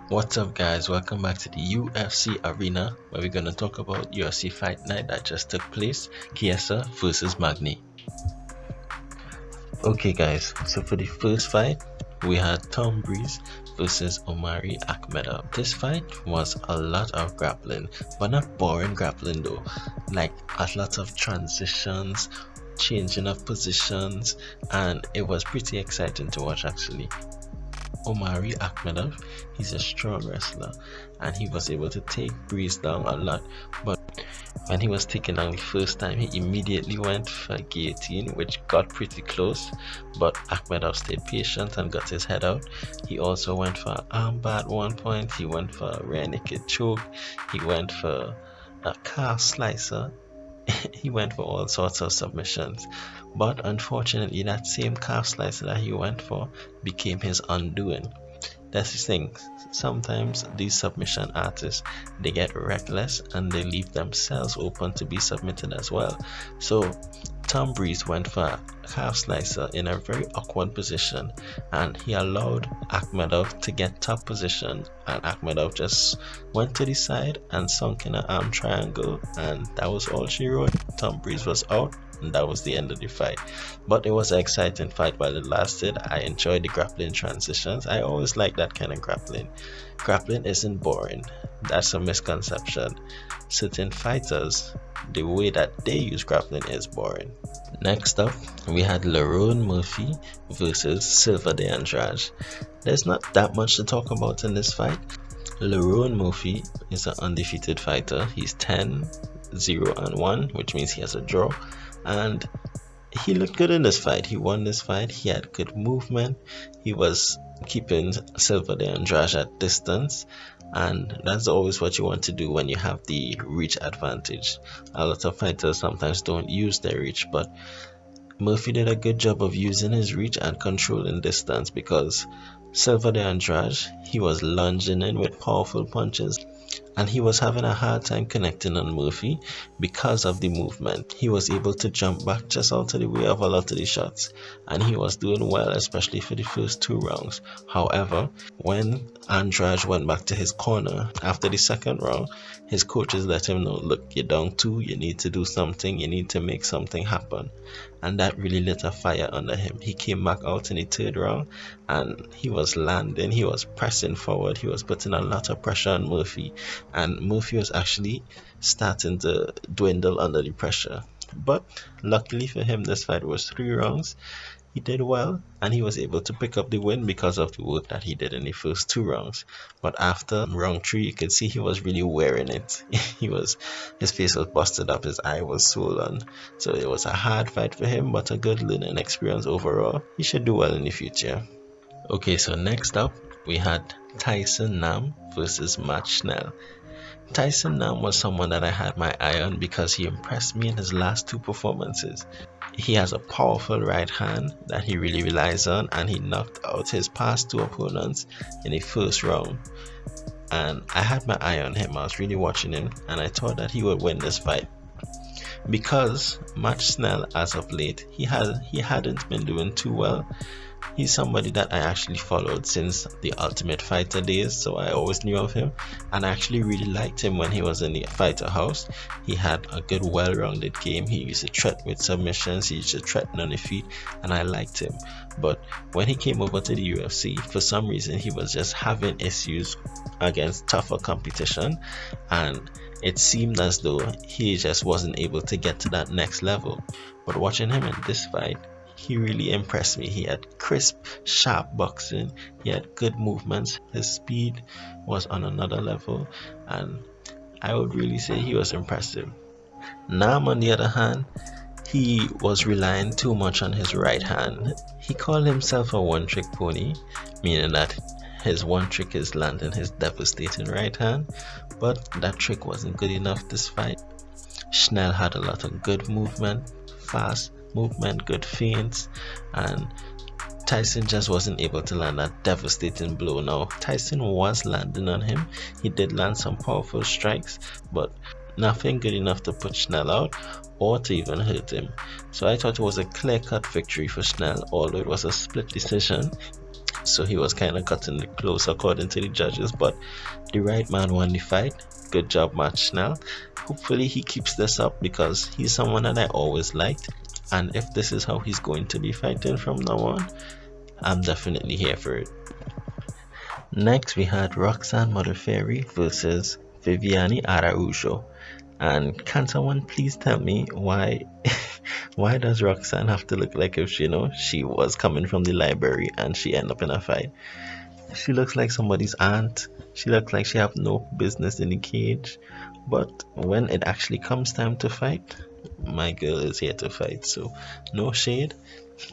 What's up, guys? Welcome back to the UFC arena where we're going to talk about UFC Fight Night that just took place, Chiesa versus Magny. Okay, guys, so for the first fight, we had Tom Breeze versus Omari Akhmedov. This fight was a lot of grappling, but not boring grappling though, like a lot of transitions, changing of positions, and it was pretty exciting to watch actually. Omari Akhmedov, he's a strong wrestler and he was able to take Breeze down a lot. But when he was taken down the first time, he immediately went for guillotine, which got pretty close. But Akhmedov stayed patient and got his head out. He also went for armbar at one point. He went for a rear naked choke. He went for a calf slicer. He went for all sorts of submissions, but unfortunately that same calf slicer that he went for became his undoing. That's the thing, sometimes these submission artists, they get reckless and they leave themselves open to be submitted as well. So Tom Breeze went for a calf slicer in a very awkward position and he allowed Akhmedov to get top position, and Akhmedov just went to the side and sunk in an arm triangle, and that was all she wrote. Tom Breeze was out and that was the end of the fight. But it was an exciting fight while it lasted. I enjoyed the grappling transitions. I always like that kind of grappling. Grappling isn't boring. That's a misconception. Certain fighters, the way that they use grappling is boring. Next up, we had Lerone Murphy versus Silva de Andrade. There's not that much to talk about in this fight. Lerone Murphy is an undefeated fighter. He's 10-0-1, which means he has a draw. And he looked good in this fight. He won this fight. He had good movement. He was keeping Silva de Andrade at distance, and that's always what you want to do when you have the reach advantage. A lot of fighters sometimes don't use their reach, but Murphy did a good job of using his reach and controlling distance, because Silva de Andrade, he was lunging in with powerful punches and he was having a hard time connecting on Murphy because of the movement. He was able to jump back just out of the way of a lot of the shots, and he was doing well, especially for the first two rounds. However, when Andrade went back to his corner after the second round, his coaches let him know, look, you're down two, you need to do something, you need to make something happen. And that really lit a fire under him. He came back out in the third round and he was landing, he was pressing forward, he was putting a lot of pressure on Murphy, and Murphy was actually starting to dwindle under the pressure. But luckily for him, this fight was 3 rounds. He did well and he was able to pick up the win because of the work that he did in the first 2 rounds. But after round 3, you could see he was really wearing it. His face was busted up, his eye was swollen. So it was a hard fight for him, but a good learning experience overall. He should do well in the future. Okay, so next up we had Tyson Nam versus Matt Schnell. Tyson Nam was someone that I had my eye on because he impressed me in his last 2 performances. He has a powerful right hand that he really relies on, and he knocked out his past 2 opponents in the first round. And I had my eye on him. I was really watching him and I thought that he would win this fight, because Matt Schnell, as of late, he hadn't been doing too well. He's somebody that I actually followed since the Ultimate Fighter days, so I always knew of him, and I actually really liked him when he was in the Fighter House. He had a good, well-rounded game. He used to threaten with submissions, he used to threaten on the feet, and I liked him. But when he came over to the UFC, for some reason he was just having issues against tougher competition, and it seemed as though he just wasn't able to get to that next level. But watching him in this fight, he really impressed me. He had crisp, sharp boxing, he had good movements, his speed was on another level, and I would really say he was impressive. Nam, on the other hand, he was relying too much on his right hand. He called himself a one-trick pony, meaning that his one trick is landing his devastating right hand, but that trick wasn't good enough this fight. Schnell had a lot of good movement, fast movement, good feints, and Tyson just wasn't able to land that devastating blow. Now, Tyson was landing on him. He did land some powerful strikes, but nothing good enough to put Schnell out or to even hurt him. So I thought it was a clear-cut victory for Schnell, although it was a split decision. so he was kind of cutting it close according to the judges. But the right man won the fight. Good job, Match Snell. Hopefully, he keeps this up because he's someone that I always liked. And if this is how he's going to be fighting from now on, I'm definitely here for it. Next, we had Roxanne Modafferi versus Viviane Araujo. And can someone please tell me why why does Roxanne have to look like if she was coming from the library and she end up in a fight? She looks like somebody's aunt. She looks like she have no business in the cage. But when it actually comes time to fight, my girl is here to fight. So no shade.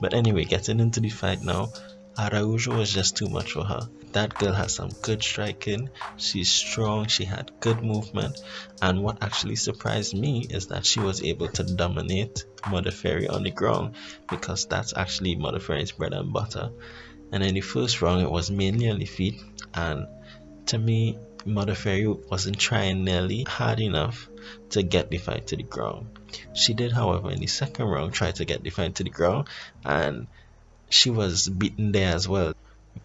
But anyway, getting into the fight now, Araujo was just too much for her. That girl has some good striking. She's strong. She had good movement. And what actually surprised me is that she was able to dominate Modafferi on the ground, because that's actually Modafferi's bread and butter. And in the first round, it was mainly on the feet. And to me, Modafferi wasn't trying nearly hard enough to get the fight to the ground. She did, however, in the second round try to get the fight to the ground, and she was beaten there as well.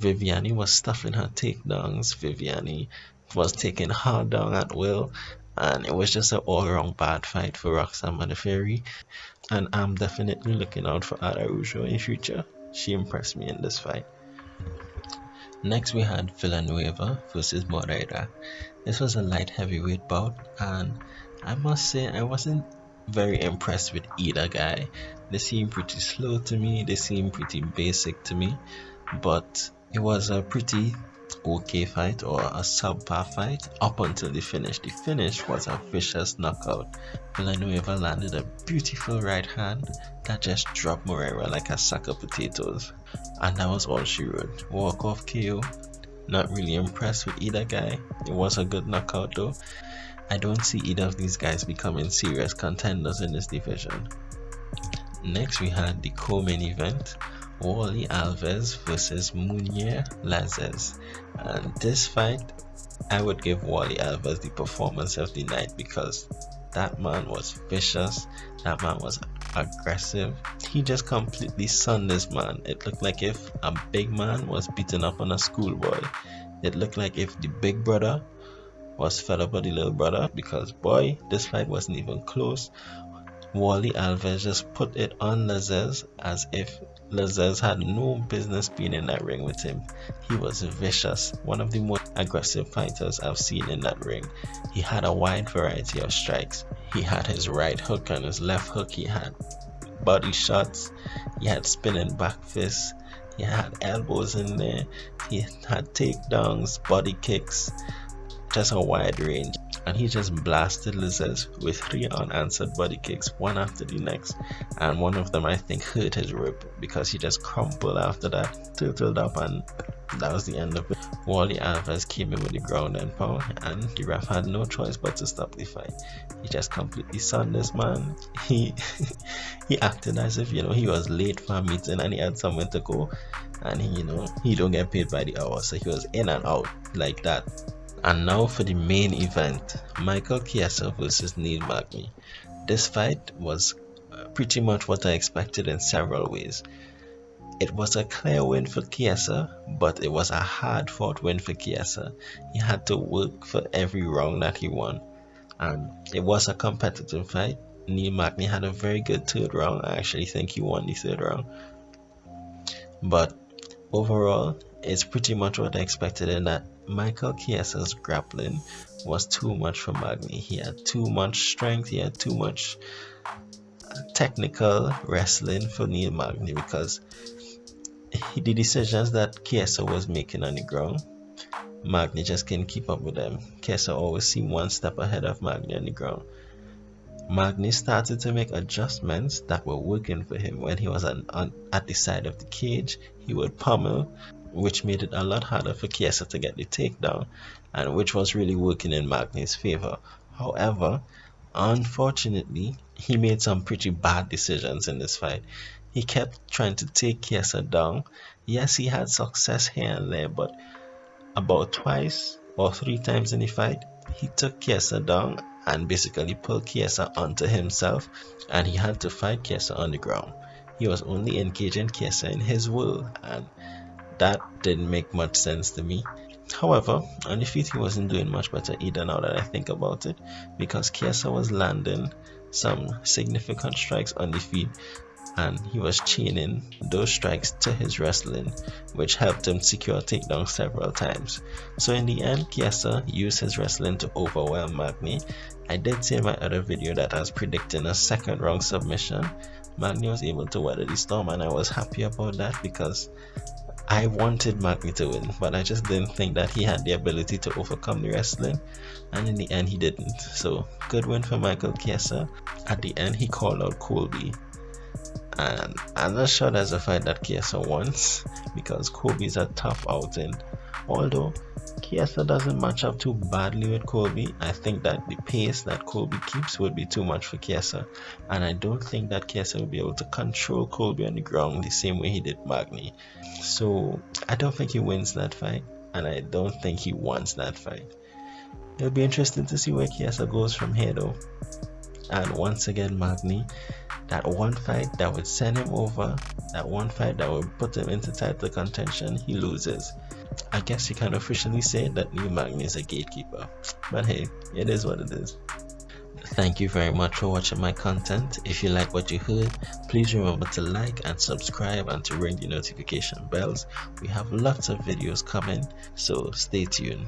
Viviane was stuffing her takedowns. Viviane was taking her down at will, and it was just an all-around bad fight for Roxanne Modafferi. And I'm definitely looking out for Araujo in future. She impressed me in this fight. Next, we had Villanueva versus Moreira. This was a light heavyweight bout, and I must say I wasn't very impressed with either guy. They seemed pretty slow to me, they seemed pretty basic to me, but it was a pretty okay fight, or a subpar fight, up until the finish. The finish was a vicious knockout. Villanueva landed a beautiful right hand that just dropped Moreira like a sack of potatoes. And that was all she wrote. Walk off KO. Not really impressed with either guy. It was a good knockout though. I don't see either of these guys becoming serious contenders in this division. Next, we had the co-main event, Wally Alves versus Munier Lazes. And this fight, I would give Wally Alves the performance of the night, because that man was vicious, that man was aggressive. He just completely sunned this man. It looked like if a big man was beaten up on a schoolboy. It looked like if the big brother was fed up with the little brother, because boy, this fight wasn't even close. Wally Alves just put it on Lazes as if Lazes had no business being in that ring with him. He was vicious, one of the most aggressive fighters I've seen in that ring. He had a wide variety of strikes. He had his right hook and his left hook, he had body shots, he had spinning back fists, he had elbows in there, he had takedowns, body kicks, just a wide range. And he just blasted Lazes with 3 unanswered body kicks, one after the next, and one of them I think hurt his rib, because he just crumpled after that, turtled up, and that was the end of it. Wally Alves came in with the ground and pound, and the ref had no choice but to stop the fight. He just completely sunned this man. He he acted as if he was late for a meeting and he had somewhere to go, and he don't get paid by the hour, so he was in and out like that. And now for the main event, Michael Chiesa versus Neil Magny. This fight was pretty much what I expected in several ways. It was a clear win for Chiesa, but it was a hard fought win for Chiesa. He had to work for every round that he won. And it was a competitive fight. Neil Magny had a very good third round. I actually think he won the third round. But overall, it's pretty much what I expected, in that Michael Chiesa's grappling was too much for Magny. He had too much strength, he had too much technical wrestling for Neil Magny, because the decisions that Chiesa was making on the ground, Magny just can't keep up with them. Chiesa always seemed one step ahead of Magny on the ground. Magny started to make adjustments that were working for him. When he was at the side of the cage, he would pummel, which made it a lot harder for Chiesa to get the takedown, and which was really working in Magny's favor. However, unfortunately, he made some pretty bad decisions in this fight. He kept trying to take Chiesa down. Yes, he had success here and there, but about 2 or 3 times in the fight, he took Chiesa down and basically pulled Chiesa onto himself, and he had to fight Chiesa on the ground. He was only engaging Chiesa in his world, and That didn't make much sense to me. However, on the feet he wasn't doing much better either now that I think about it, because Chiesa was landing some significant strikes on the feet and he was chaining those strikes to his wrestling, which helped him secure takedowns several times. So in the end, Chiesa used his wrestling to overwhelm Magny. I did say in my other video that I was predicting a second round submission. Magny was able to weather the storm, and I was happy about that because I wanted Magny to win, but I just didn't think that he had the ability to overcome the wrestling, and in the end he didn't. So good win for Michael Chiesa. At the end he called out Colby, and I'm not sure that's a fight that Chiesa wants because Colby's a tough outing. Although Chiesa doesn't match up too badly with Colby, I think that the pace that Colby keeps would be too much for Chiesa, and I don't think that Chiesa will be able to control Colby on the ground the same way he did Magny. So I don't think he wins that fight, and I don't think he wants that fight. It'll be interesting to see where Chiesa goes from here though. And once again, Magny, that one fight that would send him over, that one fight that would put him into title contention, he loses. I guess you can officially say that New Magny is a gatekeeper. But hey, it is what it is. Thank you very much for watching my content. If you like what you heard, please remember to like and subscribe and to ring the notification bells. We have lots of videos coming, so stay tuned.